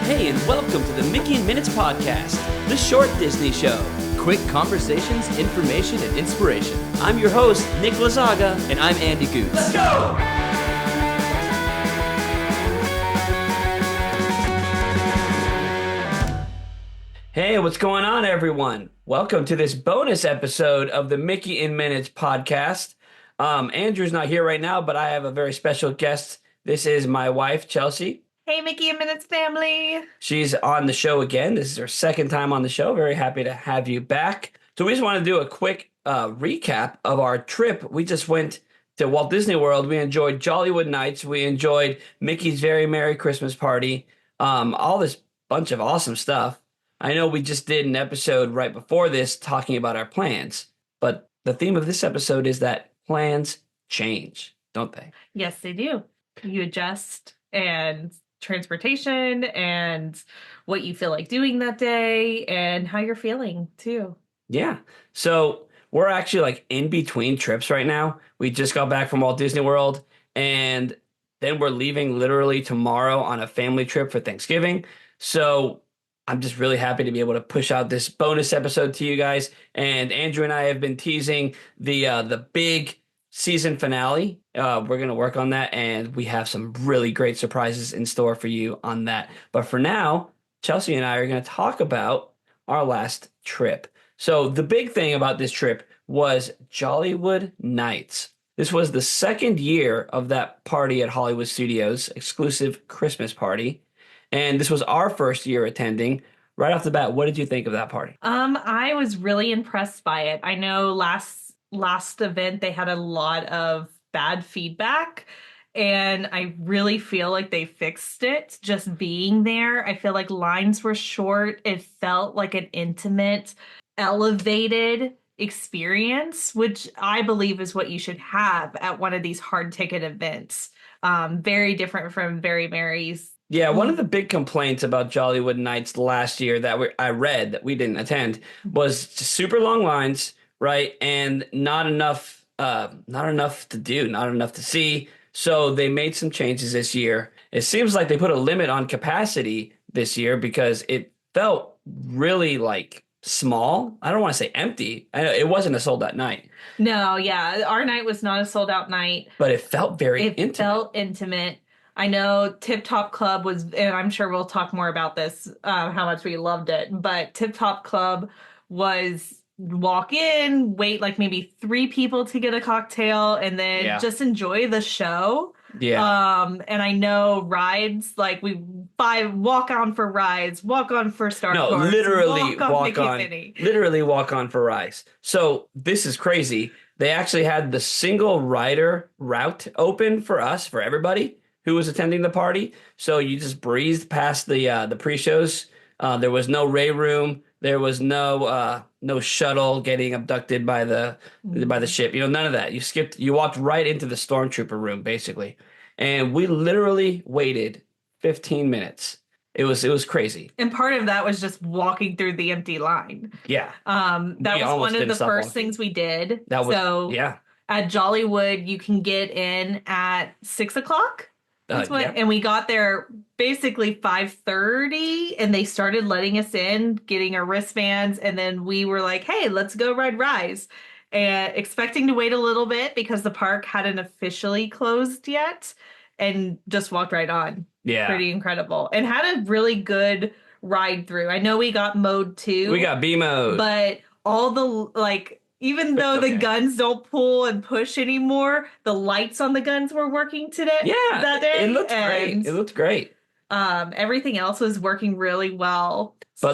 Hey, and welcome to the Mickey in Minutes podcast, the short Disney show. Quick conversations, information, and inspiration. I'm your host, Nick Lazaga. And I'm Andy Goots. Let's go! Hey, what's going on, everyone? Welcome to this bonus episode of the Mickey in Minutes podcast. Andrew's not here right now, but I have a very special guest. This is my wife, Chelsea. Hey, Mickey and Minutes family. She's on the show again. This is her second time on the show. Very happy to have you back. So we just want to do a quick recap of our trip. We just went to Walt Disney World. We enjoyed Jollywood nights. We enjoyed Mickey's Very Merry Christmas Party. All this bunch of awesome stuff. I know we just did an episode right before this talking about our plans, but the theme of this episode is that plans change, don't they? Yes, they do. You adjust, and transportation and what you feel like doing that day and how you're feeling too. Yeah. So we're actually like in between trips right now. We just got back from Walt Disney World, and then we're leaving literally tomorrow on a family trip for Thanksgiving. So I'm just really happy to be able to push out this bonus episode to you guys. And Andrew and I have been teasing the big season finale. We're going to work on that, and we have some really great surprises in store for you on that. But for now, Chelsea and I are going to talk about our last trip. So the big thing about this trip was Jollywood Nights. This was the second year of that party at Hollywood Studios, exclusive Christmas party. And this was our first year attending. Right off the bat, what did you think of that party? I was really impressed by it. I know last event they had a lot of bad feedback, and I really feel like they fixed it just being there. I feel like lines were short. It felt like an intimate, elevated experience, which I believe is what you should have at one of these hard ticket events. Very different from Very Merry's. Yeah, one of the big complaints about Jollywood Nights last year that I read that we didn't attend was just super long lines, right? And not enough to do, not enough to see. So they made some changes this year. It seems like they put a limit on capacity this year because it felt really like small. I don't want to say empty. I know it wasn't a sold out night. No, yeah, our night was not a sold out night. But it felt very intimate. It felt intimate. I know Tip Top Club was, and I'm sure we'll talk more about this, how much we loved it, but Tip Top Club was walk in, wait like maybe 3 people to get a cocktail, and then just enjoy the show. Yeah. And I know rides, like we walk on for rides, walk on for Star Wars. No, literally walk on for rides. So this is crazy. They actually had the single rider route open for us, for everybody who was attending the party. So you just breezed past the pre-shows. There was no Ray room. There was no shuttle getting abducted by the ship. None of that. You walked right into the stormtrooper room, basically. And we literally waited 15 minutes. It was crazy. And part of that was just walking through the empty line. Yeah. That was one of the first things we did. At Jollywood, you can get in at 6:00. And we got there basically 5:30, and they started letting us in, getting our wristbands, and then we were like, hey, let's go ride Rise. And expecting to wait a little bit because the park hadn't officially closed yet, and just walked right on. Yeah. Pretty incredible. And had a really good ride through. I know we got mode 2. We got B mode. But all the, even though the guns don't pull and push anymore, the lights on the guns were working today. Yeah, that day. It looked great. Everything else was working really well. But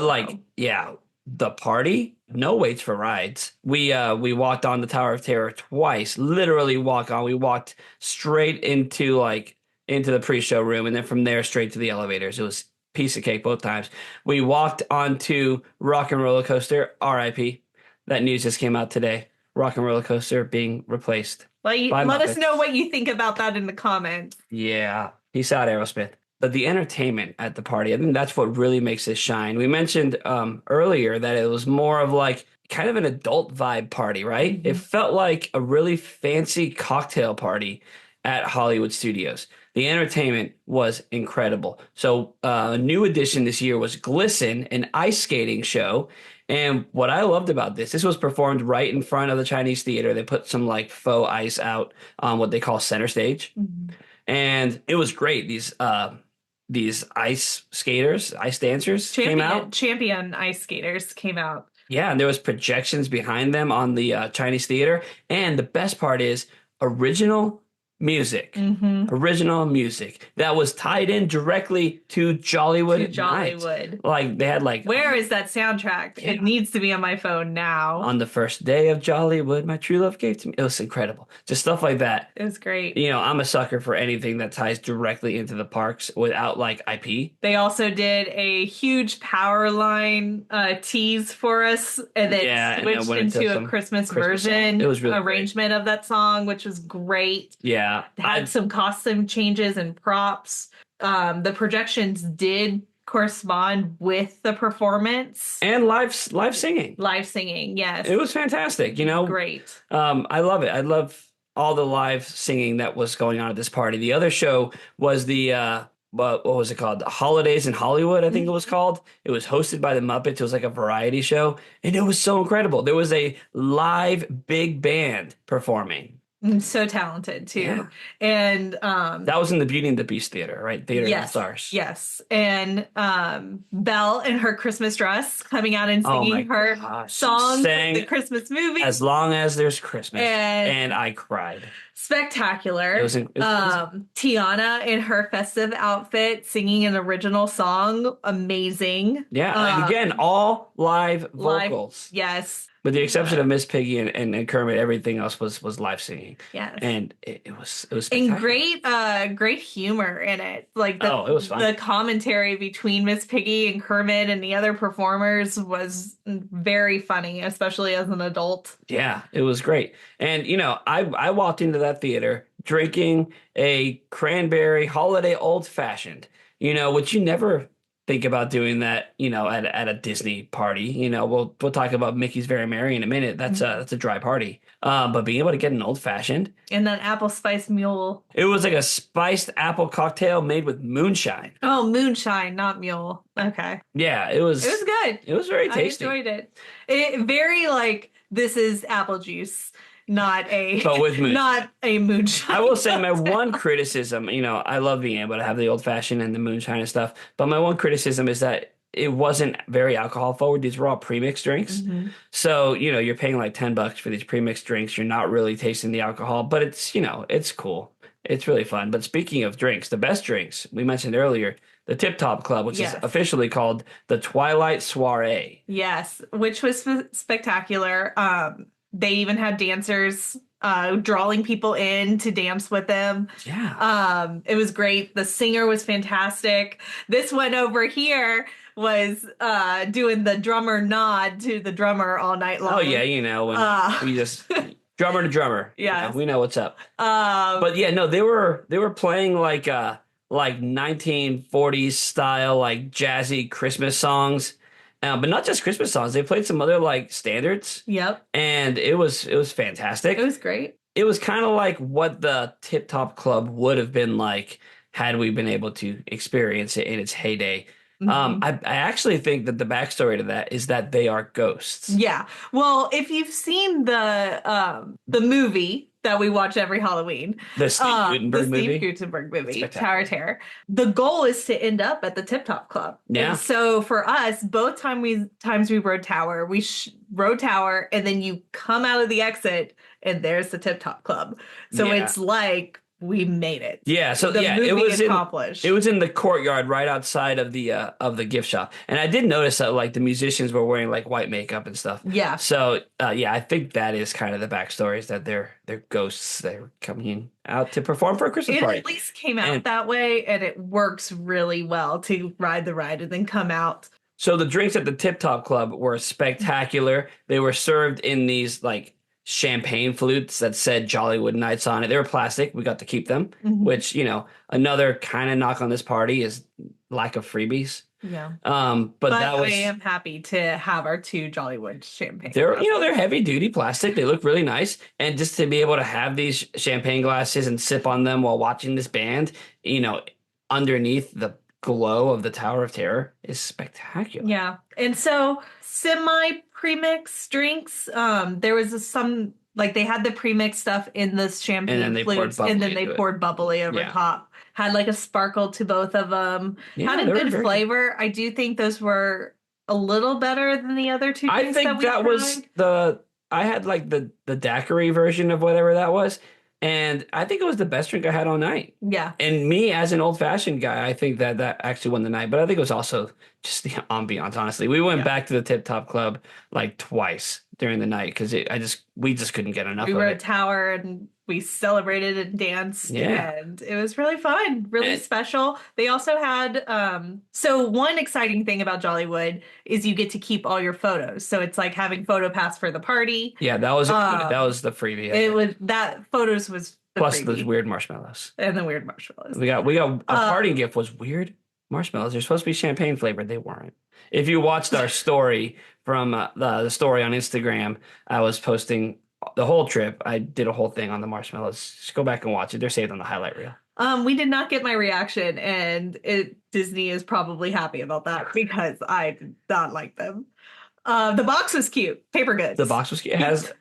the party, no waits for rides. We walked on the Tower of Terror twice. Literally walk on. We walked straight into the pre-show room, and then from there straight to the elevators. It was piece of cake both times. We walked onto Rock and Roller Coaster, RIP. That news just came out today. Rock and Roller Coaster being replaced. Let us know what you think about that in the comments. Yeah. Peace out, Aerosmith. But the entertainment at the party, I think that's what really makes it shine. We mentioned earlier that it was more of kind of an adult vibe party, right? Mm-hmm. It felt like a really fancy cocktail party at Hollywood Studios. The entertainment was incredible. So a new addition this year was Glisten, an ice skating show. And what I loved about this was performed right in front of the Chinese theater. They put some like faux ice out on what they call center stage. Mhm. And it was great. These ice skaters, ice dancers came out. Champion ice skaters came out. Yeah, and there was projections behind them on the Chinese theater. And the best part is original music. Hmm. Original music that was tied in directly to Jollywood To Nights. Jollywood. Like they had like Where is that soundtrack? Yeah. It needs to be on my phone now. on the first day of Jollywood, my true love gave to me. It was incredible. Just stuff like that. It was great. You know, I'm a sucker for anything that ties directly into the parks without like IP. They also did a huge power line tease for us, and then Yeah, and switched then went into into a some Christmas Christmas song. version It was really arrangement of that song, which was great. Yeah. Had some costume changes and props. The projections did correspond with the performance. And live singing. Live singing, yes. It was fantastic, you know. Great. I love it. I love all the live singing that was going on at this party. The other show was the what was it called? Holidays in Hollywood, I think it was called. It was hosted by the Muppets. It was like a variety show, and it was so incredible. There was a live big band performing. So talented too. Yeah. And That was in the Beauty and the Beast theater, right? Theater of the yes, Stars. yes. And Belle in her Christmas dress coming out and Oh my singing her gosh. songs Sang from the Christmas movie. As long as there's Christmas, And- and I cried. Spectacular. It was Tiana in her festive outfit singing an original song. Amazing. Yeah, and again, all live Live- vocals. Yes. With the exception of Miss Piggy and Kermit, everything else was live singing, Yes. and it was And spectacular. great humor in it. Like it was fun. the commentary between Miss Piggy and Kermit and the other performers was very funny, especially as an adult. Yeah, it was great. And you know, I walked into that theater drinking a cranberry holiday old fashioned. You know, which you never think about doing that. You know, at a Disney party. You know, we'll talk about Mickey's Very Merry in a minute. That's a dry party. But being able to get an old fashioned. And then apple spice mule. It was like a spiced apple cocktail made with moonshine. Oh, moonshine, not mule. Okay. Yeah, it was. It was good. It was very tasty. I enjoyed it. It very like this is apple juice, not a But with moonshine. not a moonshine. I will say my one criticism, you know, I love being able to have the old fashioned and the moonshine and stuff, but my one criticism is that it wasn't very alcohol forward. These were all premixed drinks. Mhm. So, you know, you're paying like $10 for these premixed drinks. You're not really tasting the alcohol, but it's, you know, it's cool. It's really fun. But speaking of drinks, the best drinks we mentioned earlier, the Tip Top Club, which Yes. is officially called the Twilight Soiree. Yes, which was spectacular. They even had dancers drawing people in to dance with them. Yeah. It was great. The singer was fantastic. This one over here was doing the drummer nod to the drummer all night long. Oh, yeah, you know, when we just drummer to drummer. You Yes. know, we know what's up. Um, But yeah, no, they were playing like 1940s style, like jazzy Christmas songs, but not just Christmas songs. They played some other like standards, yep, and it was fantastic. it was great. It was kind of like what the Tip Top Club would have been like had we been able to experience it in its heyday. Mhm. I actually think that the backstory to that is that they are ghosts. Yeah. Well, if you've seen the movie that we watch every Halloween, The Steve Gutenberg the movie. Steve Gutenberg movie, Spectacular. Tower of Terror. The goal is to end up at the Tip Top Club. Yeah. And so for us, both times we rode Tower, we rode Tower, and then you come out of the exit, and there's the Tip Top Club. So Yeah. it's like we made it. Yeah, so The yeah, movie it was accomplished. it was in the courtyard right outside of the gift shop, and I did notice that like the musicians were wearing like white makeup and stuff. Yeah. So yeah, I think that is kind of the backstory is that they're ghosts. They're coming out to perform for a Christmas It party. at least came out And- that way, and it works really well to ride the ride and then come out. So the drinks at the Tip Top Club were spectacular. They were served in these like champagne flutes that said Jollywood Nights on it. They were plastic. We got to keep them, Mhm. which, you know, another kind of knock on this party is lack of freebies. Yeah. But that I was am happy to have our 2 Jollywood champagne they're heavy duty plastic. They look really nice, and just to be able to have these champagne glasses and sip on them while watching this band, you know, underneath the glow of the Tower of Terror is spectacular. Yeah. And so semi premix drinks, there was some like they had the premix stuff in the And then champagne they poured flutes, and then bubbly they into it. poured bubbly over Yeah. top. Had like a sparkle to both of them. Yeah, Had a they were good very flavor. I do think those were a little better than the other 2 I drinks think that we that was tried. I had like the daiquiri version of whatever that was, and I think it was the best drink I had all night. Yeah. And me as an old-fashioned guy, I think that actually won the night, but I think it was also just the ambiance, honestly. We went Yeah. back to the Tip Top Club like twice during the night because we just couldn't get enough We of were at it. Tower and we celebrated and danced, Yeah. and it was really fun, really And- special. They also had so one exciting thing about Jollywood is you get to keep all your photos. So it's like having photo pass for the party. Yeah, that was included. Um, That was the freebie. I It think. was that photos was the Plus those freebie weird marshmallows. and the weird marshmallows. We got a parting gift was weird marshmallows. They're supposed to be champagne flavored. They weren't. If you watched our story from the story on Instagram, I was posting the whole trip. I did a whole thing on the marshmallows. Just go back and watch it. They're saved on the highlight reel. We did not get my reaction, and Disney is probably happy about that because I did not like them. The box was cute, paper goods. The box was cute. It has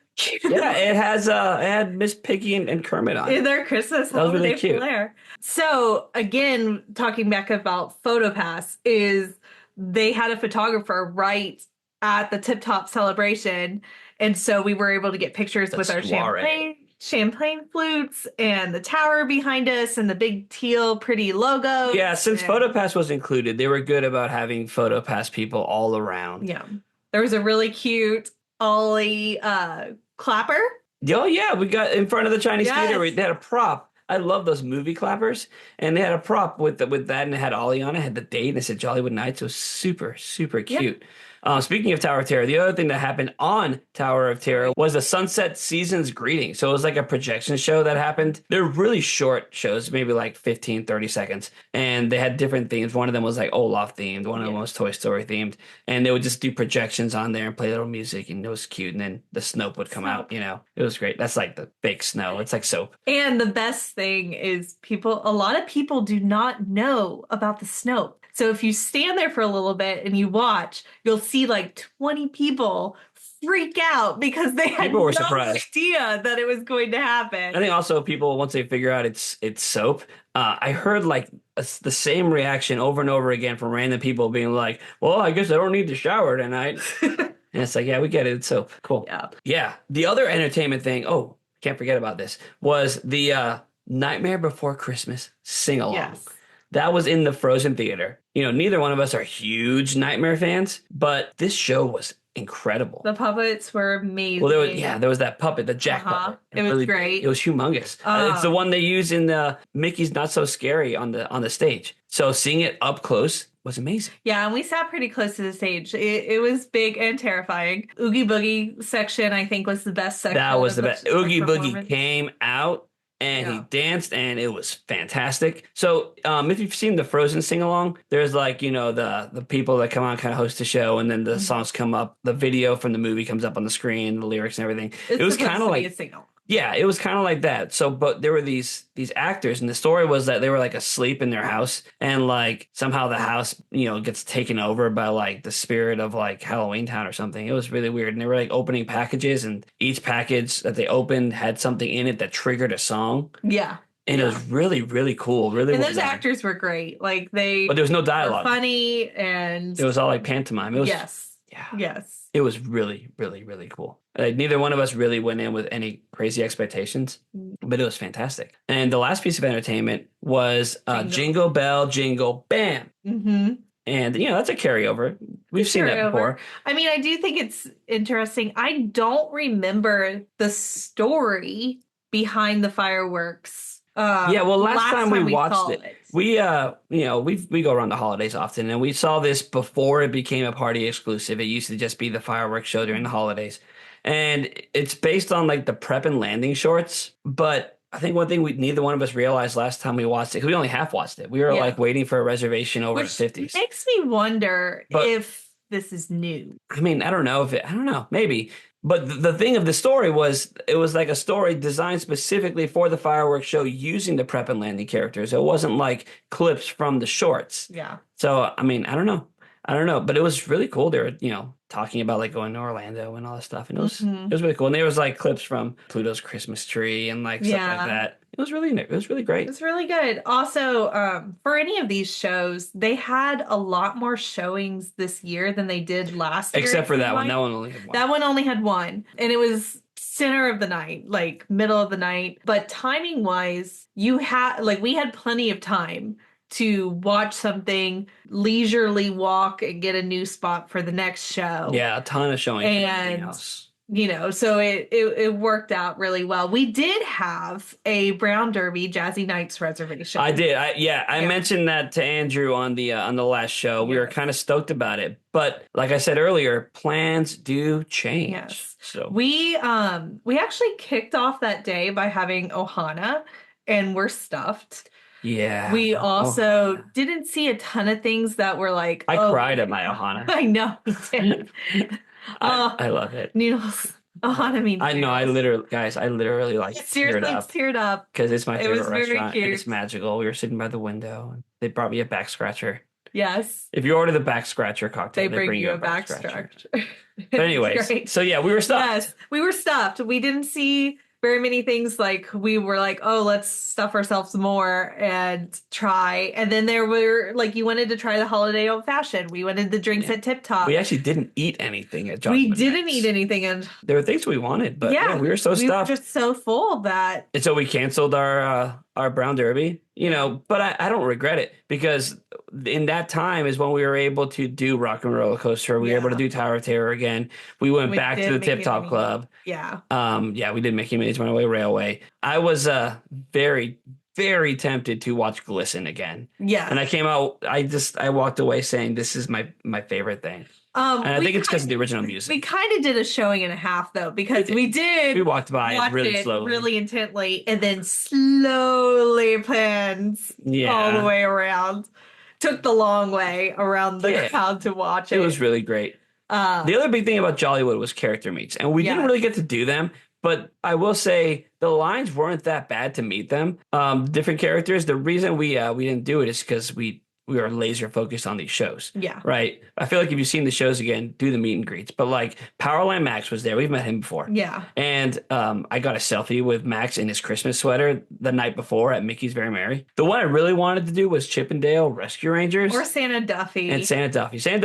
it had Miss Piggy and Kermit on in it. their Christmas That was really holiday cute. flair. So again, talking back about PhotoPass, is they had a photographer right at the Tip Top celebration, and so we were able to get pictures The with our soiree. champagne flutes and the tower behind us and the big teal pretty logo. Yeah, since And- PhotoPass was included, they were good about having PhotoPass people all around. Yeah. There was a really cute Ollie clapper. Oh yeah, we got in front of the Chinese Yes. theater. They had a prop. I love those movie clappers, and they had a prop with that, and it had Ollie on it. Had the date, and it said Jollywood Nights. It was super cute. Speaking of Tower of Terror, the other thing that happened on Tower of Terror was the Sunset Seasons greeting. So it was like a projection show that happened. They're really short shows, maybe like 15, 30 seconds. And they had different themes. One of them was like Olaf themed. One of them was Toy Story themed. And they would just do projections on there and play little music. And it was cute. And then the Snope would come out, you know. It was great. That's like the fake snow. It's like soap. And the best thing is a lot of people do not know about the Snope. So if you stand there for a little bit and you watch, you'll see like 20 people freak out because they had People were no surprised. idea that it was going to happen. I think also people, once they figure out it's soap, I heard like the same reaction over and over again from random people being like, well, I guess I don't need to shower tonight. And it's like, yeah, we get it. It's soap. Cool. Yeah. The other entertainment thing, can't forget about this, was the Nightmare Before Christmas sing-along. Yes. That was in the Frozen Theater. You know, neither one of us are huge Nightmare fans, but this show was incredible. The puppets were amazing. Well, there was that puppet, the Jack puppet. It was great. It was humongous. It's the one they use in the Mickey's Not So Scary on the stage. So seeing it up close was amazing. Yeah, and we sat pretty close to the stage. It was big and terrifying. Oogie Boogie section, I think, was the best section. That was the best. Oogie Boogie performance. came out and he danced, and it was fantastic. So if you've seen the Frozen sing-along, there's like, you know, the people that come on kind of host the show, and then the songs come up. The video from the movie comes up on the screen, the lyrics and everything. It's it was supposed kind of to be like a single. Yeah, it was kind of like that. So, but there were these actors, and the story was that they were like asleep in their house, and like somehow the house, you know, gets taken over by like the spirit of like Halloween Town or something. It was really weird. And they were like opening packages, and each package that they opened had something in it that triggered a song. Yeah. And it was really, really cool. Really, And well those done. actors were great. Like But there was no were dialogue. funny, and It was all like pantomime. It was Yeah. Yes. It was really, really, really cool. Neither one of us really went in with any crazy expectations, but it was fantastic. And the last piece of entertainment was Jingle Bell, Jingle Bam. Mm-hmm. And, you know, that's a carryover. We've seen that before. I mean, I do think it's interesting. I don't remember the story behind the fireworks. Yeah, well, last time we watched saw it, we go around the holidays often, and we saw this before it became a party exclusive. It used to just be the fireworks show during the holidays. And it's based on like the prep and landing shorts, but I think one thing neither one of us realized last time we watched it, because we only half watched it. We were Yeah. like waiting for a reservation over Which the 50s. makes me wonder But- if this is new. I mean, I don't know, maybe. But the thing of the story was, it was like a story designed specifically for the fireworks show using the prep and landing characters. It wasn't like clips from the shorts. Yeah. So, I mean, I don't know. But it was really cool. They were, talking about like going to Orlando and all that stuff. And it was really cool. And there was like clips from Pluto's Christmas tree and like stuff like that. It was really great. It's really good. Also, for any of these shows, they had a lot more showings this year than they did last year. Except for that one. That one only had one. That one only had one. And it was center of the night, like middle of the night. But timing wise, we had plenty of time to watch something, leisurely walk and get a new spot for the next show. Yeah, a ton of showing. And so it worked out really well. We did have a Brown Derby Jazzy Nights reservation. I did. I mentioned that to Andrew on the last show. We were kind of stoked about it, but like I said earlier, plans do change. Yes. So we actually kicked off that day by having Ohana, and we're stuffed. Yeah. We also didn't see a ton of things that were like, I cried at my Ohana. I know you did. I love it. Noodles. Ohana means I know. I literally like teared up because it's my favorite very restaurant. cute. It's magical. We were sitting by the window and they brought me a back scratcher. Yes. If you order the back scratcher cocktail, they bring you a back scratcher. But anyways, so yeah, we were stuffed. Yes, we were stuffed. We didn't see very many things. Like we were like, oh, let's stuff ourselves more and try. And then there were like, you wanted to try the holiday old fashioned. We wanted the drinks at Tip Top. We actually didn't eat anything at Jollywood. We didn't eat anything, and there were things we wanted, but we were so stuffed. We were just so full that. And so we canceled our Brown Derby, but I don't regret it because in that time is when we were able to do Rock and Roller Coaster. We were able to do Tower of Terror again. We went back to the Tip Top Club. Yeah. We did Mickey Minnie's Runaway Railway. I was very, very tempted to watch Glisten again. Yeah. And I came out, I walked away saying this is my favorite thing. And I think it's because of the original music. We kind of did a showing and a half though, because we walked by it really slowly, really intently, and then slowly pans all the way around. Took the long way around the crowd to watch it. It was really great. The other big thing about Jollywood was character meets, and we didn't really get to do them. But I will say the lines weren't that bad to meet them. Different characters. The reason we didn't do it is because we are laser focused on these shows. Yeah. Right. I feel like if you've seen the shows again, do the meet and greets. But like Powerline Max was there. We've met him before. Yeah. And I got a selfie with Max in his Christmas sweater the night before at Mickey's Very Merry. The one I really wanted to do was Chippendale Rescue Rangers. Or Santa Duffy. And Santa Duffy. Santa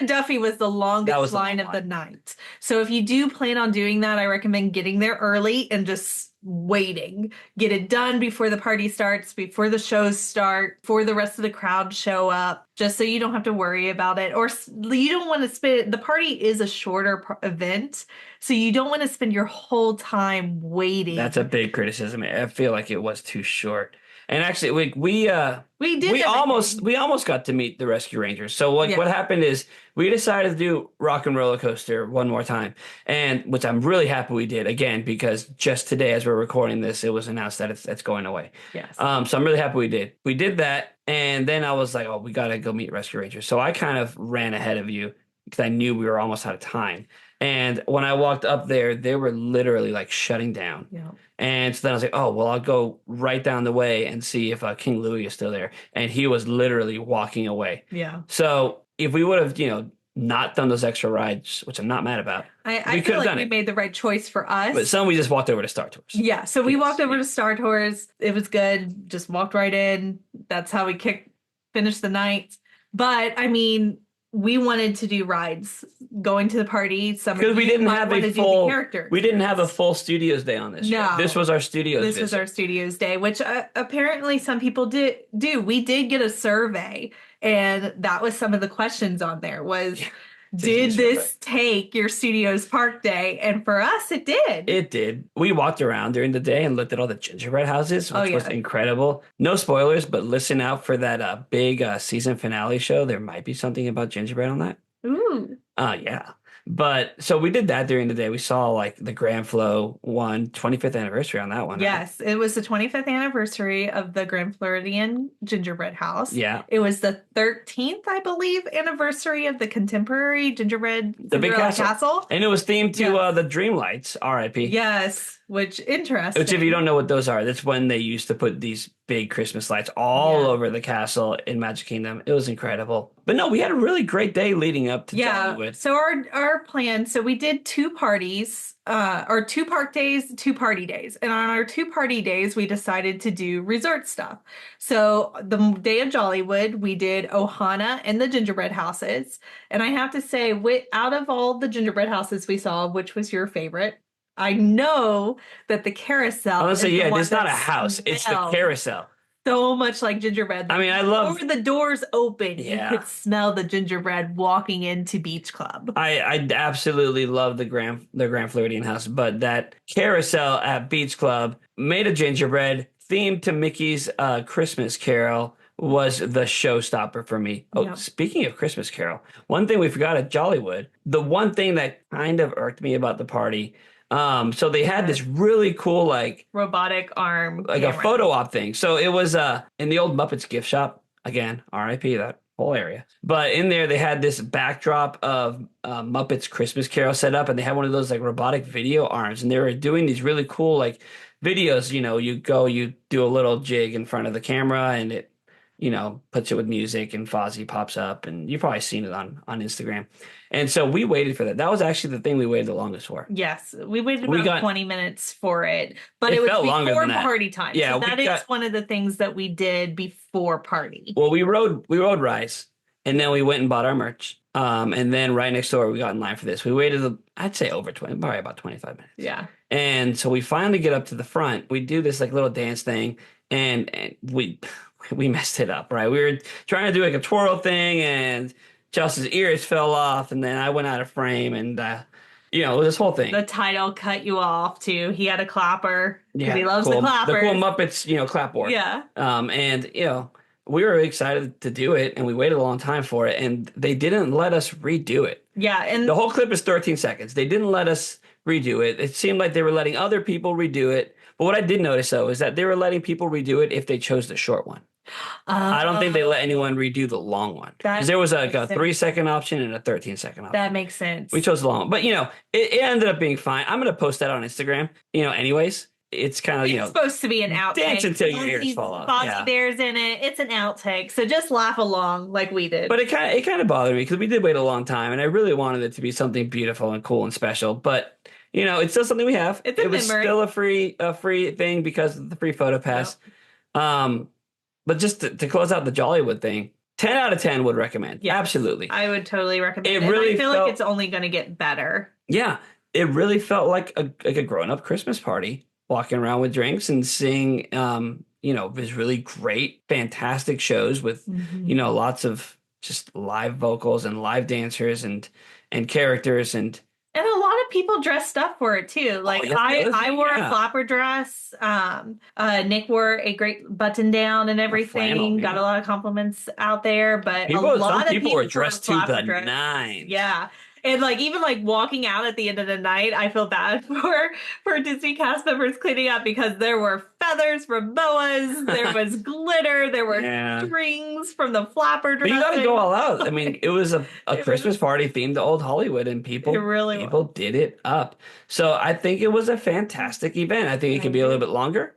Duffy was the longest line of the night. So if you do plan on doing that, I recommend getting there early and just waiting. Get it done before the party starts, before the shows start, before the rest of the crowd show up, just so you don't have to worry about it. Or you don't want to spend, the party is a shorter event, so you don't want to spend your whole time waiting. That's a big criticism. I feel like it was too short. And actually, we almost got to meet the Rescue Rangers. So what happened is we decided to do Rock and Roller Coaster one more time, and which I'm really happy we did again because just today, as we're recording this, it was announced that it's going away. Yes. So I'm really happy we did. We did that, and then I was like, oh, we got to go meet Rescue Rangers. So I kind of ran ahead of you because I knew we were almost out of time. And when I walked up there, they were literally like shutting down. Yeah. And so then I was like, oh, well, I'll go right down the way and see if King Louie is still there. And he was literally walking away. Yeah. So if we would have, not done those extra rides, which I'm not mad about, I feel like we made the right choice for us. But some we just walked over to Star Tours. Yeah. So we walked over to Star Tours. It was good. Just walked right in. That's how we finished the night. But I mean, we wanted to do rides going to the party. Because we didn't have a full studios day on this. No, trip. This was our studios. This was our studios day, which apparently some people do. We did get a survey, and that was some of the questions on there. Was did this take your studios park day? And for us, it did. It did. We walked around during the day and looked at all the gingerbread houses, which was incredible. No spoilers, but listen out for that big season finale show. There might be something about gingerbread on that. Ooh. Yeah. But so we did that during the day. We saw like the Grand Flow one, 25th anniversary on that one, right? Yes, it was the 25th anniversary of the Grand Floridian Gingerbread House. Yeah. It was the 13th, I believe, anniversary of the contemporary Gingerbread The big Cinderella castle. Castle. And it was themed to Yes. the Dreamlights, RIP. Yes, which interesting. Which, if you don't know what those are, that's when they used to put these big Christmas lights all Yeah. over the castle in Magic Kingdom. It was incredible. But no, we had a really great day leading up to Jollywood. So our plan, so we did two parties, or two park days, two party days. And on our two party days, we decided to do resort stuff. So the day of Jollywood, we did Ohana and the gingerbread houses. And I have to say, out of all the gingerbread houses we saw, which was your favorite? I know that the carousel. I was gonna say, is the yeah, one it's not a that house, it's the smells carousel. so much like gingerbread. I mean, I love. Before the doors open, Yeah. you could smell the gingerbread walking into Beach Club. I absolutely love the Grand Floridian house, but that carousel at Beach Club made of gingerbread themed to Mickey's Christmas Carol was the showstopper for me. Oh, Yep. speaking of Christmas Carol, one thing we forgot at Jollywood, the one thing that kind of irked me about the party, so they had this really cool like Robotic arm a camera. photo op thing. So it was in the old Muppets gift shop. Again, RIP that whole area. But in there they had this backdrop of Muppets Christmas Carol set up, and they had one of those like robotic video arms, and they were doing these really cool like videos. You know, you do a little jig in front of the camera, and it puts it with music, and Fozzie pops up, and you've probably seen it on Instagram. And so we waited for that. That was actually the thing we waited the longest for. Yes, we waited about 20 minutes for it, but It it was felt longer before than that. party time. Yeah, so we that is got- one of the things that we did before party. Well, we rode Rise, and then we went and bought our merch. And then right next door, we got in line for this. We waited, I'd say over 20, probably about 25 minutes. Yeah. And so we finally get up to the front. We do this like little dance thing, and we messed it up, right? We were trying to do like a twirl thing, and Chelsea's ears fell off, and then I went out of frame, and it was this whole thing. The title cut you off too. He had a clapper because Yeah, he loves cool. the clappers. The cool Muppets, clapboard. Yeah. And we were excited to do it, and we waited a long time for it, and they didn't let us redo it. Yeah, and The whole clip is 13 seconds. They didn't let us redo it. It seemed like they were letting other people redo it. But what I did notice, though, is that they were letting people redo it if they chose the short one. I don't think they let anyone redo the long one. Because there was like a 3-second option and a 13-second option. That makes sense. We chose the long one. But, it ended up being fine. I'm going to post that on Instagram, anyways. It's kind of, It's supposed to be an outtake. dance until your ears fall off. Fozzie Yeah. Bear's in it. It's an outtake. So just laugh along like we did. But it kind of bothered me because we did wait a long time, and I really wanted it to be something beautiful and cool and special. But it's still something we have. It's a It was memory. still a free thing because of the free photo pass. But just to close out the Jollywood thing, 10 out of 10 would recommend. Yes. Absolutely. I would totally recommend It it. really I feel felt- like it's only going to get better. Yeah, it really felt like a grown up Christmas party, walking around with drinks and seeing these really great, fantastic shows with lots of just live vocals and live dancers and characters and And a lot of people dressed up for it too. Like yes, they did. I wore Yeah. a flapper dress. Nick wore a great button down and everything. flannel, yeah. Got a lot of compliments out there, but some a lot of people were wore dressed to flapper the dress. nines. Yeah. And even walking out at the end of the night, I feel bad for Disney cast members cleaning up because there were feathers from boas, there was glitter, there were Yeah. strings from the flapper But dress. you got to go all out. I mean, it was a It Christmas was- party themed to old Hollywood, and people It really people did it up. So I think it was a fantastic event. I think it could be a little bit longer.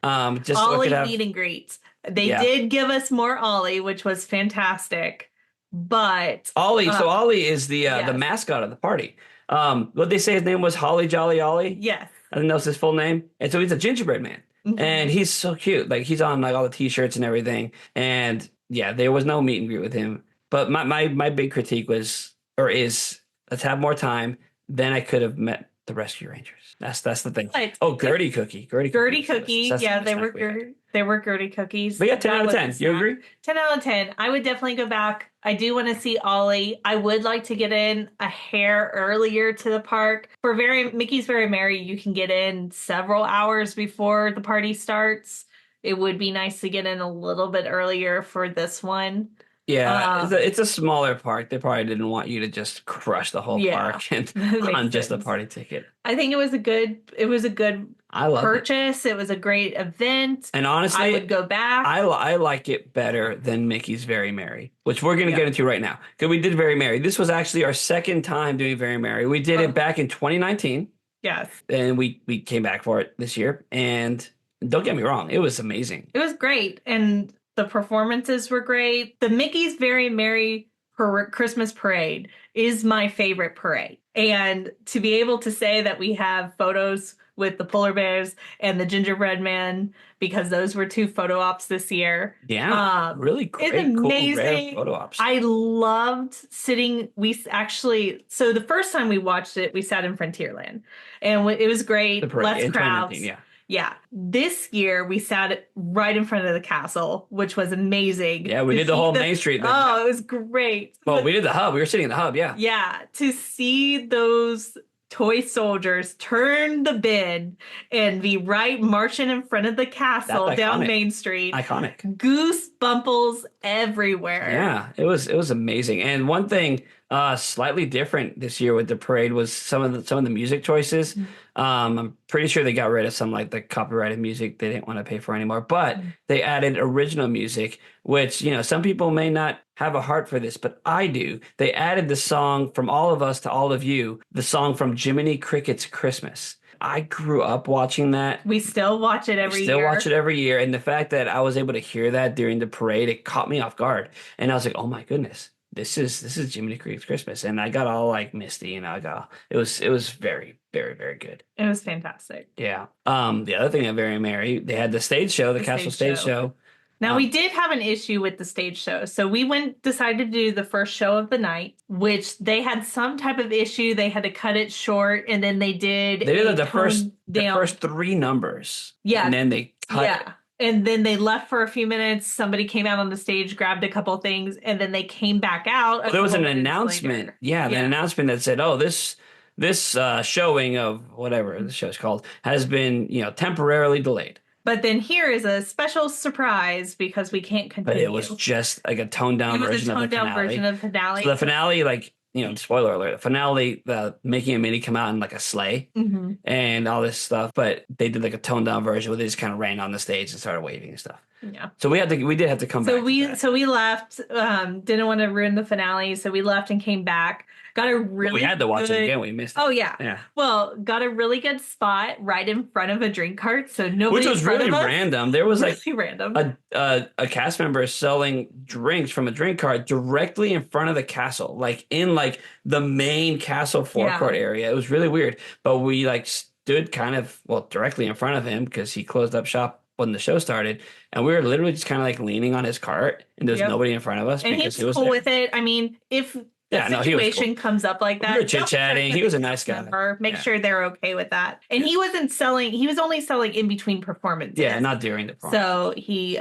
Just so it Ollie could have, meet and greet. They Yeah. did give us more Ollie, which was fantastic. But Ollie. So Ollie is the yes. mascot of the party. What they say his name was Holly Jolly Ollie. yes. I didn't know it's his full name. And so he's a gingerbread man. Mhm. And he's so cute. Like he's on like all the t-shirts and everything. And yeah, there was no meet and greet with him. But my big critique is let's have more time. Then I could have met the Rescue Rangers. That's the thing. But- Oh, Gertie Cookie. Gertie Cookie. That's Yeah, the they were snack we had. They were Gertie cookies. But yeah, 10 That out of was a 10. You snack. agree? 10 out of 10. I would definitely go back. I do want to see Ollie. I would like to get in a hair earlier to the park. For Mickey's Very Merry, you can get in several hours before the party starts. It would be nice to get in a little bit earlier for this one. Yeah, Um, it's a smaller park. They probably didn't want you to just crush the whole yeah, park and that on makes just a sense. party ticket. I think it was a good I loved it. purchase. It was a great event. And I would honestly, go back. I like it better than Mickey's Very Merry, which we're going to Yeah. get into right now. Because we did Very Merry. This was actually our second time doing Very Merry. We did it Oh, back in 2019, yes. and we came back for it this year. And don't get me wrong, it was amazing. It was great. And the performances were great. The Mickey's Very Merry Christmas Parade is my favorite parade. And to be able to say that we have photos with the polar bears and the gingerbread man, because those were two photo ops this year. Yeah, really It's great, cool, rare amazing. photo ops. I loved sitting. So the first time we watched it, we sat in Frontierland and it was The great. parade Less in 2019, crowds. yeah. Yeah. This year we sat right in front of the castle, which was amazing. Yeah, we To did the see whole Main Street thing. Oh, it was great. Well, we did the hub. We were sitting in the hub, yeah. Yeah, to see those toy soldiers turn the bend and be right marching in front of the castle That's down iconic. Main Street. Iconic. Goosebumples everywhere. Yeah, it was amazing. And one thing slightly different this year with the parade was some of the music choices. I'm pretty sure they got rid of some like the copyrighted music they didn't want to pay for anymore, but they added original music, which, some people may not have a heart for this, but I do. They added the song From All of Us to All of You, the song from Jiminy Cricket's Christmas. I grew up watching that. We still watch it every Still year. watch it every year. And the fact that I was able to hear that during the parade, it caught me off guard. And I was like, oh my goodness, this is Jiminy Cricket's Christmas. And I got all like misty, it was very, very, very good. It was fantastic. Yeah. The other thing at Very Merry, they had the stage show, the Castle stage stage show. Now, we did have an issue with the stage show. So we decided to do the first show of the night, which they had some type of issue. They had to cut it short, and then they did The first three numbers. Yeah. And then they cut it. And then they left for a few minutes. Somebody came out on the stage, grabbed a couple things, and then they came back out. Well, there was an announcement. Yeah, an announcement that said, "Oh, this showing of whatever the show's called has been, temporarily delayed." But then here is a special surprise because we can't continue. But it was just like a toned down version of the finale. So the finale, like, spoiler alert, the finale, making a Minnie come out in like a sleigh and all this stuff. But they did like a toned down version where they just kind of ran on the stage and started waving and stuff. Yeah. So we did have to come back. So we left, didn't want to ruin the finale. So we left and came back. Got a really we had to watch it again. We missed it. Oh yeah. Yeah. Well, got a really good spot right in front of a drink cart. So nobody. Which was really random. There was really like random. a cast member selling drinks from a drink cart directly in front of the castle, like in like the main castle forecourt area. It was really weird. But we like stood kind of directly in front of him because he closed up shop when the show started, and we were literally just kind of like leaning on his cart, and there's nobody in front of us and because he's he was cool there. with it. I mean, if situation comes up like that, we were chit-chatting. He was a nice guy. Make sure they're okay with that. And he wasn't selling. He was only selling in between performances. Yeah, not during the performance. So he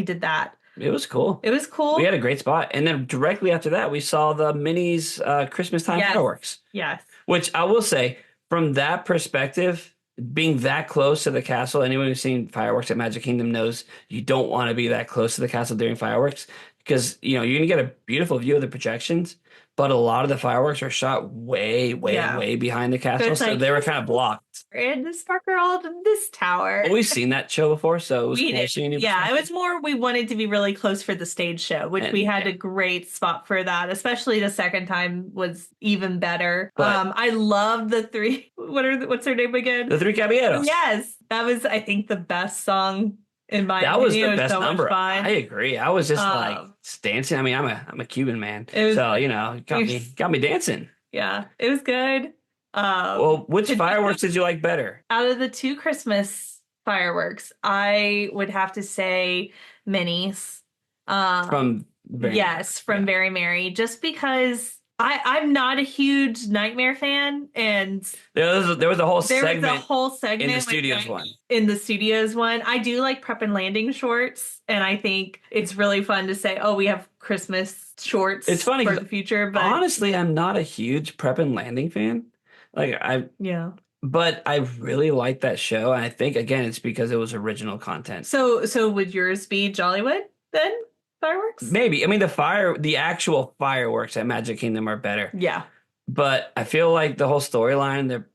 did that. It was cool. It was cool. We had a great spot, and then directly after that, we saw the Minnie's Christmas time fireworks. Yes. Which I will say, from that perspective, being that close to the castle, anyone who's seen fireworks at Magic Kingdom knows you don't want to be that close to the castle during fireworks because, you're going to get a beautiful view of the projections, but a lot of the fireworks are shot way, way behind the castle, so they were kind of blocked. And the sparkler all in this tower. Well, we've seen that show before, so it was cool seeing it. Yeah, it was more we wanted to be really close for the stage show, which we had a great spot for that. Especially the second time was even better. But, I love the three. What's her name again? The Three Caballeros. Yes, that was I think the best song. In my that opinion. was the best so number. I agree. I was just like dancing. I mean, I'm a Cuban man, so got me dancing. Yeah, it was good. Well, which fireworks did you like better? Out of the two Christmas fireworks, I would have to say Minnie's. From Very Merry, just because I'm not a huge Nightmare fan, and there was a whole segment in the studios one. In the studios one, I do like prep and landing shorts, and I think it's really fun to say, "Oh, we have Christmas shorts." It's funny for the future, but honestly, I'm not a huge prep and landing fan. But I really like that show, and I think again it's because it was original content. So would yours be Jollywood then? fireworks? Maybe. I mean, the actual fireworks at Magic Kingdom are better. Yeah. But I feel like the whole storyline, the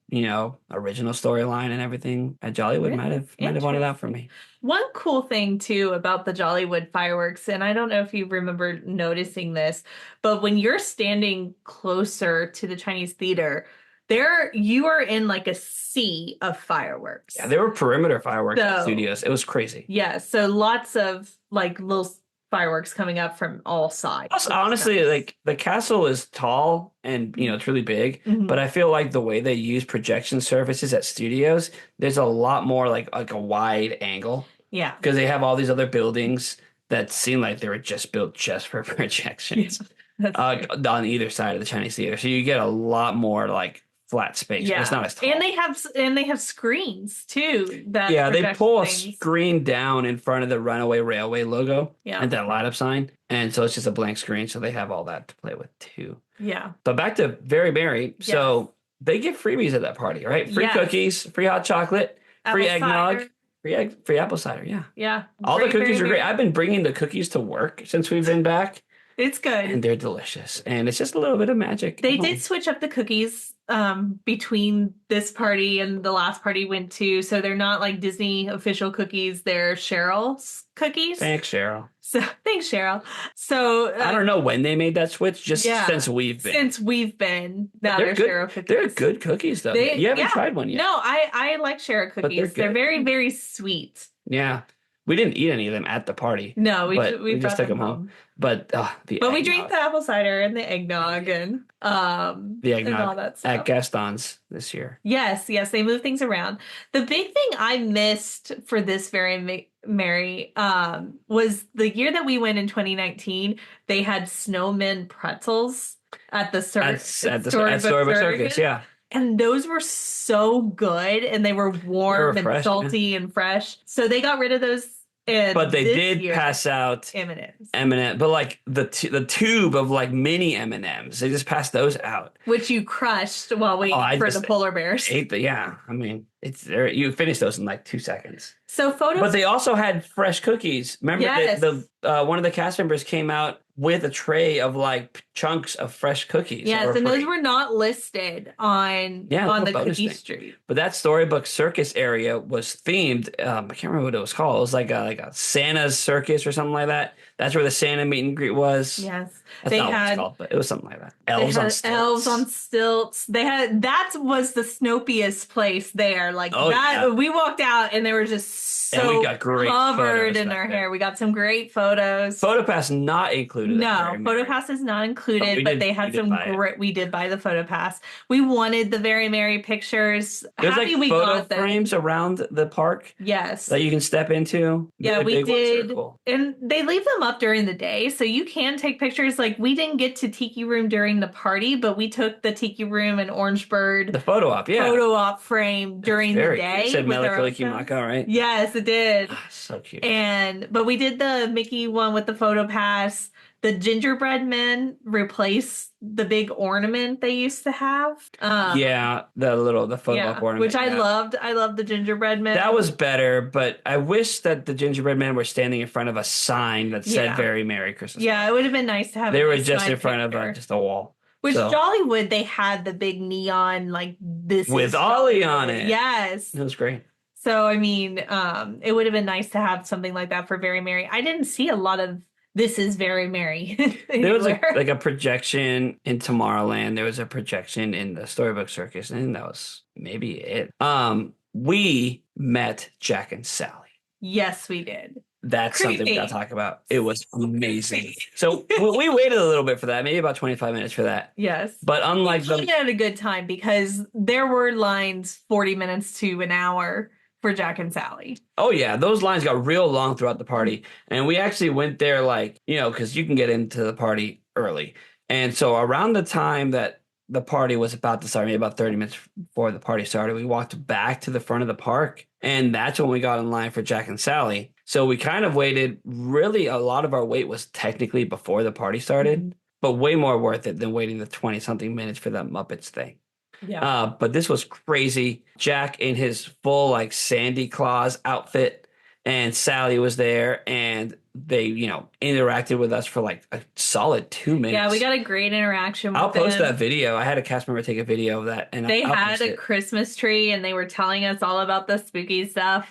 original storyline and everything at Jollywood Really? might have won it out for me. One cool thing too about the Jollywood fireworks, and I don't know if you remember noticing this, but when you're standing closer to the Chinese theater, you are in like a sea of fireworks. Yeah, there were perimeter fireworks So- studios. It was crazy. Yeah, so lots of like little fireworks coming up from all sides. Also, which is honestly, nice. like the castle is tall and it's really big, Mhm. but I feel like the way they use projection surfaces at studios, there's a lot more like a wide angle Yeah. because they have all these other buildings that seem like they were just built just for projections That's true. on either side of the Chinese theater. So you get a lot more like flat space. But it's not as tall. And they have screens too that Yeah, they project pull a things. screen down in front of the Runaway Railway logo Yeah. and that light up sign. And so it's just a blank screen. So they have all that to play with too. Yeah. But back to Very Merry. So they give freebies at that party, right? Free Yes. cookies, free hot chocolate, free Apple eggnog, cider. free apple cider. Yeah. Yeah. All the Very, cookies very, are great. very- I've been bringing the cookies to work since we've been back, It's good. and they're delicious. And it's just a little bit of magic. They did switch up the cookies between this party and the last party we went to. So they're not like Disney official cookies. They're Cheryl's cookies. Thanks, Cheryl. So thanks, Cheryl. So I don't know when they made that switch, just since we've been. Since we've been. Now They're they're good. Cheryl cookies. They're good cookies, though. You haven't tried one yet. No, I like Cheryl they're cookies. They're good. very, very sweet. Yeah. We didn't eat any of them at the party. No, we But we just brought took them home. But we But we drank the apple cider and the eggnog and the and eggnog all that stuff. at Gaston's this year. Yes, they move things around. The big thing I missed for this very merry was the year that we went in 2019. They had snowmen pretzels at the circus At Storybook Circus, yeah. and those were so good, and they were warm They were fresh, and salty and fresh. So they got rid of those. But they did pass out M&Ms, M&M, but like the tube of like mini M&Ms, they just passed those out. which you crushed while waiting for the polar bears. Yeah, I mean, it's there. You finish those in like 2 seconds. So photos. But they also had fresh cookies. Remember, Yes. the one of the cast members came out with a tray of like chunks of fresh cookies. that Yes, were and those free. were not listed on little the bonus cookie thing. street. But that Storybook Circus area was themed. I can't remember what it was called. It was like a Santa's Circus or something like that. That's where the Santa meet and greet was. Yes, That's they not what it's had called, but it was something like that. they Elves had on stilts. elves on stilts. They had that was the snopiest place there. Like Oh, that, yeah. we walked out and they were just And so we got great covered photos in back their there. hair. We got some great photos. PhotoPass not included. at No, Very Merry. PhotoPass is not But included, we but did- they we had did some buy it. great. We did buy the PhotoPass. We wanted the Very Merry pictures. There's Happy like we photo got them. frames around the park Yes. that you can step into. Yeah, Really we big ones. They're did. cool. And they leave them up during the day, so you can take pictures. Like, we didn't get to Tiki Room during the party, but we took the Tiki Room and Orange Bird The photo op, yeah. photo op frame during the Very day. It said with our own Melikilikimaka, phones. right? Yes, it did. So cute. But we did the Mickey one with the photo pass. The gingerbread men replaced the big ornament they used to have. Yeah, the photo op ornament. which I yeah. loved. I loved the gingerbread men. That was better, but I wish that the gingerbread men were standing in front of a sign that said Yeah. "Very Merry Christmas." Yeah, it would have been nice to have. they a were nice just in side front picture. of just a wall. Which So- Jollywood, they had the big neon like this With is Ollie Jollywood. on it. Yes. It was great. So I mean, it would have been nice to have something like that for Very Merry. I didn't see a lot of "This is Very Merry." There was anywhere. like a projection in Tomorrowland. There was a projection in the Storybook Circus, and that was maybe it. We met Jack and Sally. Yes, we did. That's something we Creepy. got to talk about. It was amazing. So we waited a little bit for that, maybe about 25 minutes for that. Yes. But unlike We the had a good time because there were lines 40 minutes to an hour for Jack and Sally. Oh yeah, those lines got real long throughout the party. And we actually went there like, because you can get into the party early. And so around the time that the party was about to start, maybe about 30 minutes before the party started, we walked back to the front of the park. And that's when we got in line for Jack and Sally. So we kind of waited. Really, a lot of our wait was technically before the party started, but way more worth it than waiting the 20-something minutes for that Muppets thing. Yeah. But this was crazy. Jack in his full like Sandy Claus outfit and Sally was there, and they, interacted with us for like a solid 2 minutes. Yeah, we got a great interaction with I'll post them. that video. I had a cast member take a video of that, and They I'll had post a it. Christmas tree and they were telling us all about the spooky stuff.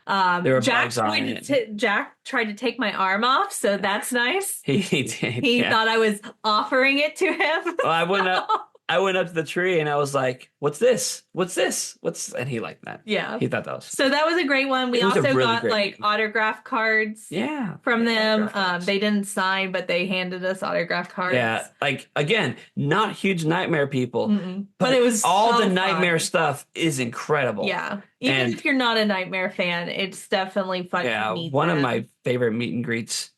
There were bugs on it. Jack tried to take my arm off, so that's nice. He did. He thought I was offering it to him. Well, I went up to the tree and I was like, "What's this? What's this? And he liked that. Yeah. He thought that was. So that was a great one. We It was a also really got great like meeting. autograph cards Yeah. from them. Autograph cards. They didn't sign, but they handed us autograph cards. Yeah, like again, not huge nightmare people, Mm-mm. But it was all so the nightmare fun. stuff is incredible. Yeah. Even And- if you're not a nightmare fan, it's definitely fun Yeah, to meet one of them. my favorite meet and greets,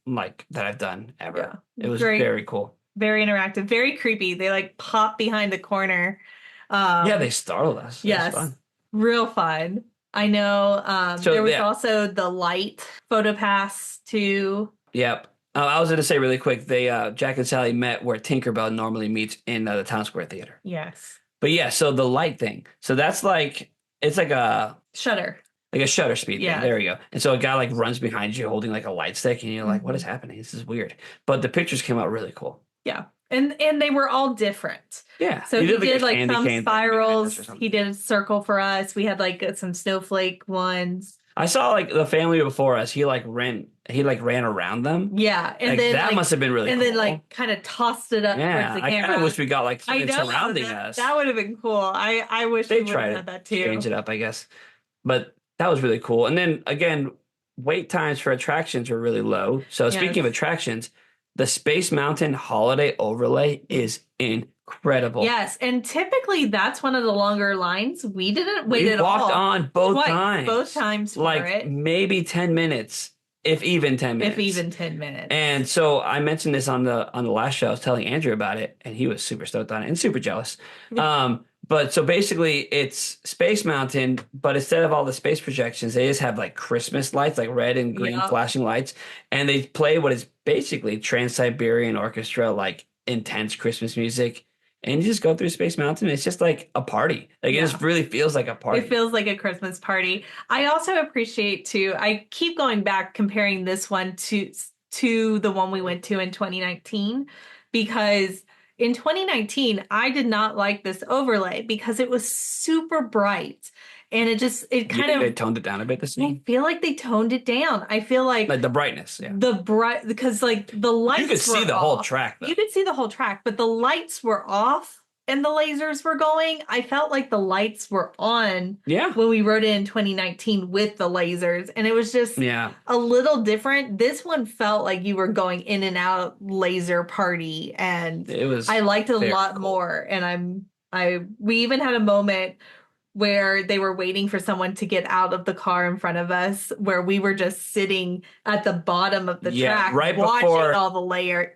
like that I've done ever. Yeah. It was Great. very cool. Very interactive, very creepy. They like pop behind the corner. Yeah, they startled us. It was Yes. fun. Real fun. I know So, there was yeah. also the light photo pass too. Yep. I was going to say really quick, they Jack and Sally met where Tinkerbell normally meets in the Town Square Theater. Yes. But yeah, so the light thing. So that's like it's like a Shutter. shutter speed Yeah. thing. There we go. And so a guy like runs behind you holding like a light stick, and you're like, "What is happening? This is weird." But the pictures came out really cool. Yeah. And they were all different. Yeah. So he did like candy some cane thing behind us spirals. or something. He did a circle for us. We had like some snowflake ones. I saw like the family before us. He ran around them. Yeah. And Like, then that like, must have been really and cool. then like kind of tossed it up yeah, towards the I kind camera. of wish we got like I something know surrounding that, us. That would have been cool. I wish They we would tried have to had that too. change it up, I guess. But that was really cool. And then again, wait times for attractions were really low. So speaking of attractions, the Space Mountain Holiday Overlay is incredible. Yes, and typically that's one of the longer lines. We didn't wait at all. We walked on both Twice, times. both times for like it. maybe 10 minutes, if even 10 minutes. If even 10 minutes. And so I mentioned this on the last show. I was telling Andrew about it, and he was super stoked on it and super jealous. But so basically, it's Space Mountain, but instead of all the space projections, they just have like Christmas lights, like red and green flashing lights, and they play what is basically Trans-Siberian Orchestra, like intense Christmas music. And you just go through Space Mountain. It's just like a party. Like it just really feels like a party. It feels like a Christmas party. I also appreciate too. I keep going back comparing this one to the one we went to in 2019 because in 2019 I did not like this overlay because it was super bright and it kind of they toned it down a bit this I time. feel like they toned it down. I feel like the brightness, yeah. the bright because like the lights You could see were the off. whole track though. You could see the whole track, but the lights were off and the lasers were going. I felt like the lights were on when we rode it in 2019 with the lasers, and it was just a little different. This one felt like you were going in and out laser party, and I liked it a lot more. And we even had a moment where they were waiting for someone to get out of the car in front of us, where we were just sitting at the bottom of the track watching all the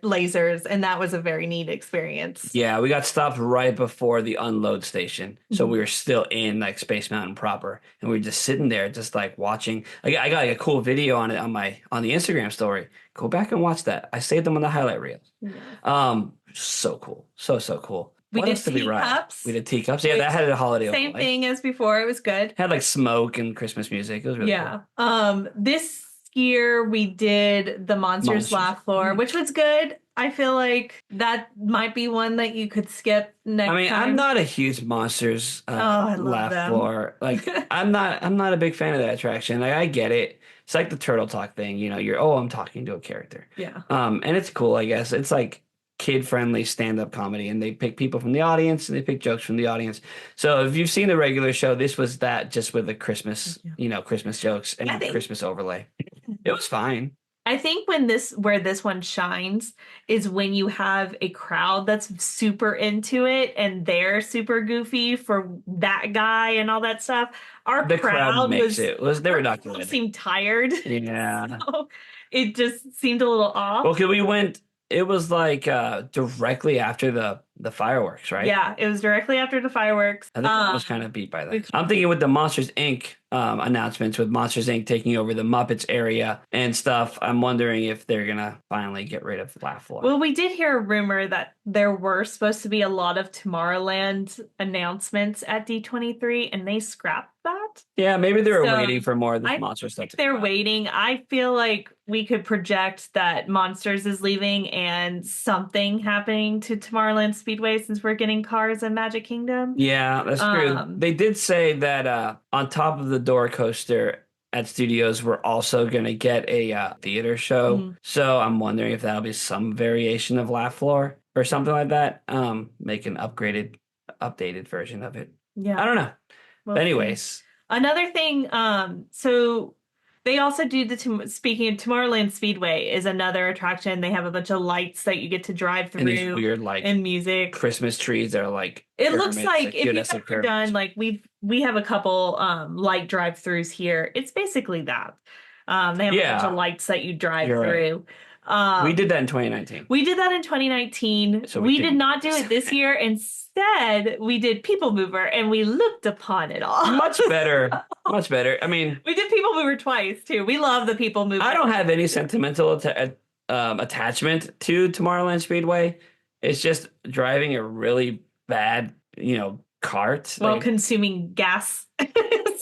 lasers, and that was a very neat experience. Yeah, we got stopped right before the unload station, so we were still in like Space Mountain proper, and we were just sitting there, just like watching. I got like a cool video on it on the Instagram story. Go back and watch that. I saved them on the highlight reels. So cool, so cool. We What did else did we ride? teacups. We did teacups. Yeah, that had a holiday Same overlay. thing as before. It was good. Had like smoke and Christmas music. It was really cool. This year we did the Monsters Laugh Floor, which was good. I feel like that might be one that you could skip next time. I'm not a huge Monsters I love Laugh them. Floor. Like I'm not a big fan of that attraction. Like I get it. It's like the Turtle Talk thing. You know, I'm talking to a character. Yeah. And it's cool, I guess. It's like kid-friendly stand-up comedy, and they pick people from the audience and they pick jokes from the audience. So if you've seen the regular show, this was that just with the Christmas, Christmas jokes and Christmas overlay. It was fine. I think where this one shines is when you have a crowd that's super into it and they're super goofy for that guy and all that stuff. The crowd makes they were not good. Seemed tired. Yeah. So it just seemed a little off. Well, we went. It was like directly after the fireworks, right? Yeah, it was directly after the fireworks. I think I was kind of beat by that. I'm thinking with the Monsters Inc. Announcements, with Monsters Inc. taking over the Muppets area and stuff, I'm wondering if they're going to finally get rid of Laugh Floor. Well, we did hear a rumor that there were supposed to be a lot of Tomorrowland announcements at D23, and they scrapped that. out. Yeah, maybe they were So, waiting for more of the I monster stuff think to they're come out. waiting. I feel like we could project that Monsters is leaving and something happening to Tomorrowland Speedway since we're getting cars in Magic Kingdom. Yeah, that's true. Um, They did say that on top of the door coaster at Studios, we're also going to get a theater show. Mhm. So I'm wondering if that'll be some variation of Laugh Floor or something like that. Make an updated version of it. Yeah. I don't know. We'll But see. anyways, Another thing, so they also do speaking of Tomorrowland Speedway is another attraction. They have a bunch of lights that you get to drive and these through weird like and music. Christmas trees that are like It looks pyramids, like if you've geodesic ever done pyramids. like we have a couple light drive-throughs here. It's basically that. They have a bunch of Yeah, lights that you drive you're right. through. We did that in 2019. We did that in 2019. So we did not do it this year. Instead, we did People Mover and we looked upon it all. Much better. Much better. I mean, We did People Mover twice too. We love the People Mover. I don't have any sentimental attachment to Tomorrowland Speedway. It's just driving a really bad, cart. while Like, consuming gas.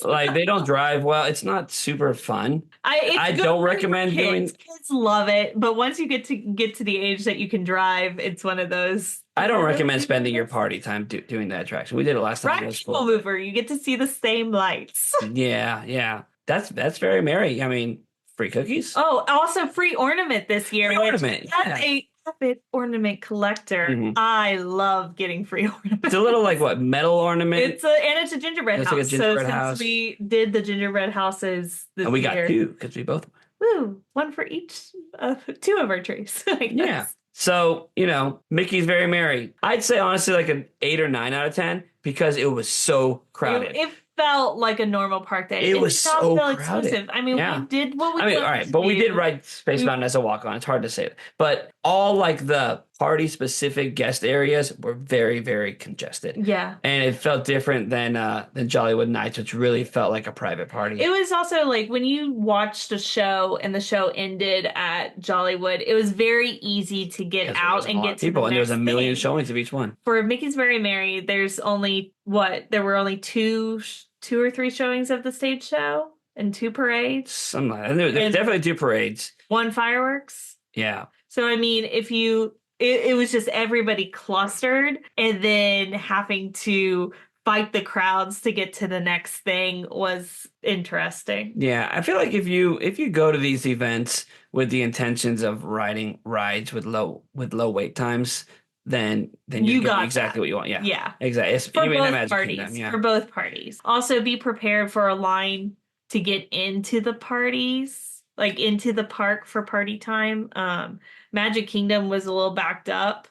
like they don't drive well. It's not super fun. It's I good don't for recommend kids. doing. Kids love it, but once you get to the age that you can drive, it's one of those. I don't recommend spending your party time doing that attraction. We did it last time. It Right, was People cool. Mover. You get to see the same lights. Yeah. That's very merry. I mean, free cookies. Oh, also free ornament this year. Free ornament, As yeah. a avid ornament collector, Mhm. I love getting free ornaments. It's a little like what, metal ornament? It's a gingerbread It's house. like a gingerbread so since house. we did the gingerbread houses this And we year, got two because we both. woo, one for each, two of our trees. I Yeah. guess. So, Mickey's Very Merry. I'd say honestly like an 8 or 9 out of 10 because it was so crowded. It felt like a normal park day. It was did not so feel crowded. exclusive. I mean, Yeah. we did what we I mean, all wanted right, to but we did do. ride Space We- Mountain as a walk-on. It's hard to say. But all like the party-specific guest areas were very, very congested. Yeah. And it felt different than Jollywood Nights, which really felt like a private party. It was also like when you watched a show and the show ended at Jollywood, it was very easy to get Because there out was a and lot get of to people, the and there was a next million thing. showings of each one. For Mickey's Very Merry, there's only there were only two or three showings of the stage show and two parades, And there's And- definitely 2 parades. one fireworks. Yeah. So I mean, it was just everybody clustered and then having to fight the crowds to get to the next thing was interesting. Yeah, I feel like if you go to these events with the intentions of riding rides with low wait times, then You you're got getting exactly that. what you want. Yeah. Yeah. Exactly. For You mean the both Magic parties. Kingdom, yeah. For both parties. Also be prepared for a line to get into the parties, like into the park for party time. Magic Kingdom was a little backed up.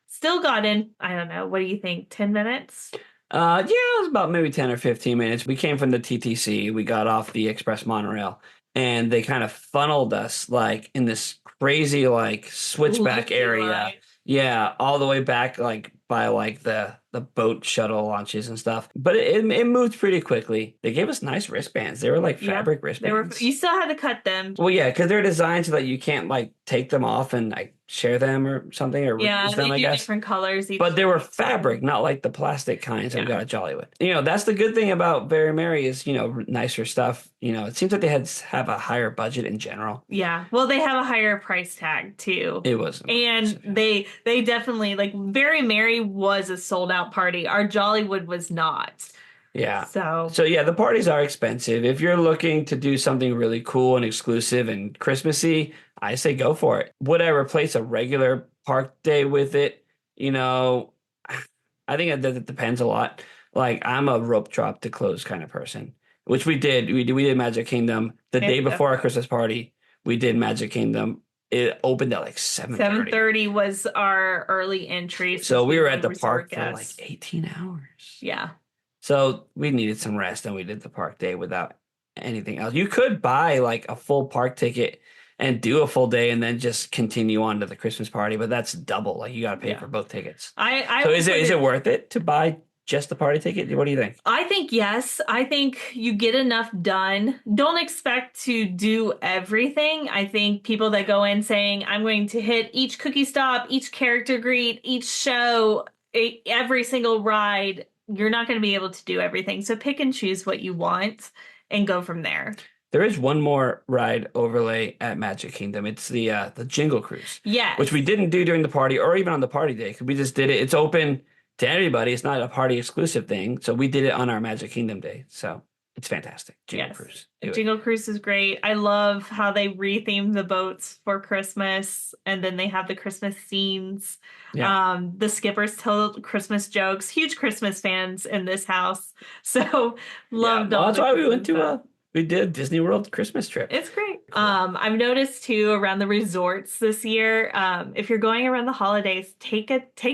Still got in, I don't know, what do you think? 10 minutes? Yeah, it was about maybe 10 or 15 minutes. We came from the TTC. We got off the Express Monorail, and they kind of funneled us like in this crazy like switchback Loopy area. line. Yeah, all the way back like by like the boat shuttle launches and stuff. But it moved pretty quickly. They gave us nice wristbands. They were like Yeah, fabric They were wristbands. you still had to cut them. Well, yeah, because they're designed so that you can't like take them off and like share them or something or Yeah, reuse they them, I do guess. different colors each But they were time. fabric, not like the plastic kinds that we Yeah. got at Jollywood. That's the good thing about Very Merry is, nicer stuff. It seems like they have a higher budget in general. Yeah. Well, they have a higher price tag too. It was. And they definitely like Very Merry was a sold out party. Our Jollywood was not. Yeah. So So yeah, the parties are expensive. If you're looking to do something really cool and exclusive and Christmassy, I say go for it. Would I replace a regular park day with it? I think that depends a lot. Like I'm a rope drop to close kind of person, which we did. We did Magic Kingdom the day before our Christmas party. We did Magic Kingdom. It opened at like 7:30. 7:30 was our early entry. So we were at the resort park for like guests. 18 hours. Yeah. So we needed some rest and we did the park day without anything else. You could buy like a full park ticket and do a full day and then just continue on to the Christmas party, but that's double. Like you got to pay for both tickets. I So is it worth it to buy just the party ticket? What do you think? I think yes. I think you get enough done. Don't expect to do everything. I think people that go in saying, I'm going to hit each cookie stop, each character greet, each show, every single ride, you're not going to be able to do everything. So pick and choose what you want and go from there. There is one more ride overlay at Magic Kingdom. It's the Jingle Cruise. Yes. Which we didn't do during the party or even on the party day, because we just did it. It's open to everybody. It's not a party exclusive thing. So we did it on our Magic Kingdom day. So it's fantastic. Jingle Cruise. Jingle Cruise is great. I love how they retheme the boats for Christmas, and then they have the Christmas scenes. Yeah. The skippers tell Christmas jokes. Huge Christmas fans in this house. So loved all that's the why we Christmas went stuff. we did Disney World Christmas trip. It's great. Cool. I've noticed too around the resorts this year, if you're going around the holidays, take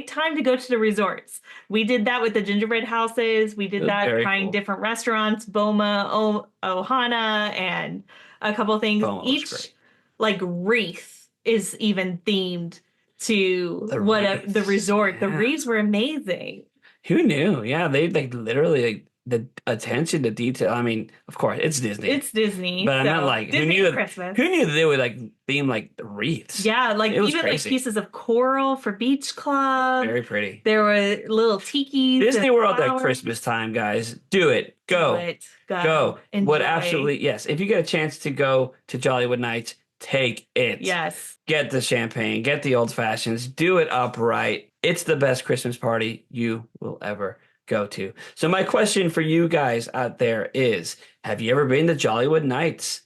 time to go to the resorts. We did that with the gingerbread houses. We did that trying cool. different restaurants, Boma, Ohana, and a couple things. Boma was Each great. like wreath is even themed to the resort. Yeah. The wreaths were amazing. Who knew? Yeah, they like literally the attention to detail. I mean, of course, it's Disney. It's Disney. But I meant like Disney who knew Christmas. Who knew that they would like theme like the wreaths? Yeah, like It was even like crazy. pieces of coral for Beach Club. Very pretty. There were little tikis. Disney and World at flowers. Christmas time, guys. Do it. Go. Do it. Go. Enjoy. What absolutely yes. If you get a chance to go to Jollywood Nights, take it. Yes. Get the champagne, get the old fashions, do it upright. It's the best Christmas party you will ever go to. So my question for you guys out there is, have you ever been to Jollywood Nights?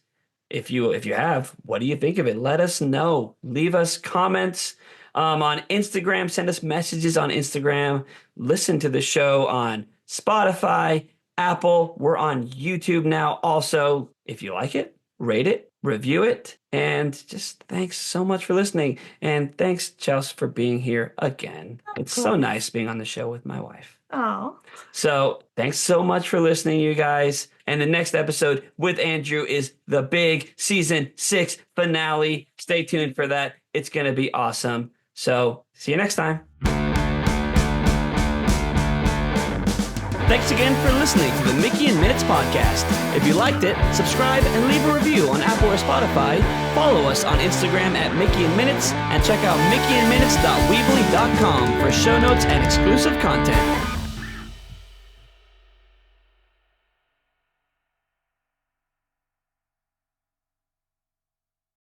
If you have, what do you think of it? Let us know. Leave us comments on Instagram. Send us messages on Instagram. Listen to the show on Spotify, Apple. We're on YouTube now. Also, if you like it, rate it, review it, and just thanks so much for listening. And thanks, Chelsea, for being here again. It's so nice being on the show with my wife. Oh. So thanks so much for listening, you guys. And the next episode with Andrew is the big season 6 finale. Stay tuned for that. It's going to be awesome. So see you next time. Thanks again for listening to the Mickey and Minutes podcast. If you liked it, subscribe and leave a review on Apple or Spotify. Follow us on Instagram at Mickey and Minutes and check out mickeyandminutes.weebly.com for show notes and exclusive content.